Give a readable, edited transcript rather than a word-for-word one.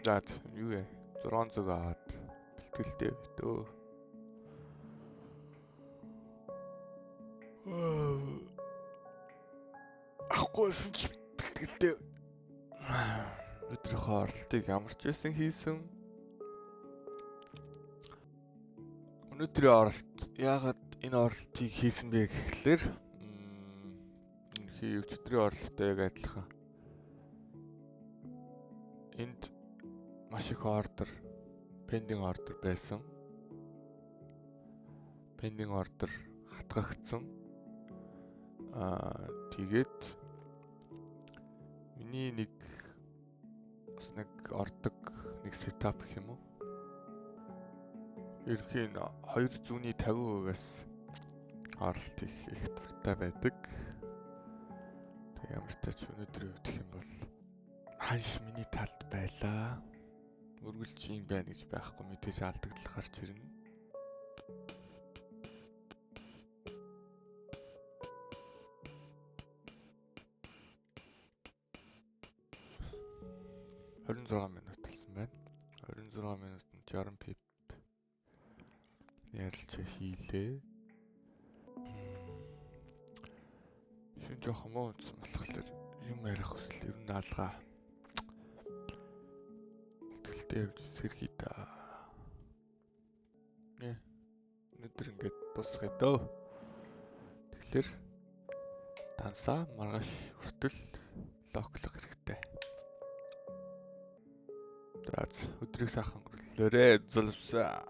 За юу вэ? 600 аваад бэлтгэлтэй битөө. Ахгүйсэн ч бэлтгэлтэй. Өдрийнхөө оролтыг ямар ч байсан хийсэн. Өнөөдрийн оролт яагаад энэ оролтыг хийсэн бэ гэхлээр энэ өчигдрийн оролттой яг адилхан. Энд маш их ордер, pending ордер байсан. Pending ордер хатгагдсан. Тэгээд миний нэг ордог нэг сетап гэх юм уу? Ерхийн 250%-аас оролт их дуртай байдаг. Тэг ямар ч тач өнөөдрийн үед гэх юм бол ханш миний талд байлаа. Үргэлж юм байна гэж байхгүй мэдээж алдагдал гарч ирнэ. минут болсон байна. 26 минутанд 60 пип ярилцаа хийлээ. Шин жоохон муу утсан болохоор юм ярих хүсэл ер нь алгаа. Бэлтгэлтэй явж сэрхий та. Өнөөдөр ингээд дуусгая дөө. Тэгэхээр тансаа маргааш хүртэл локлох хэрэгтэй. За өдрийг сайхан өнгөрүүлээрэй. Залвсаа.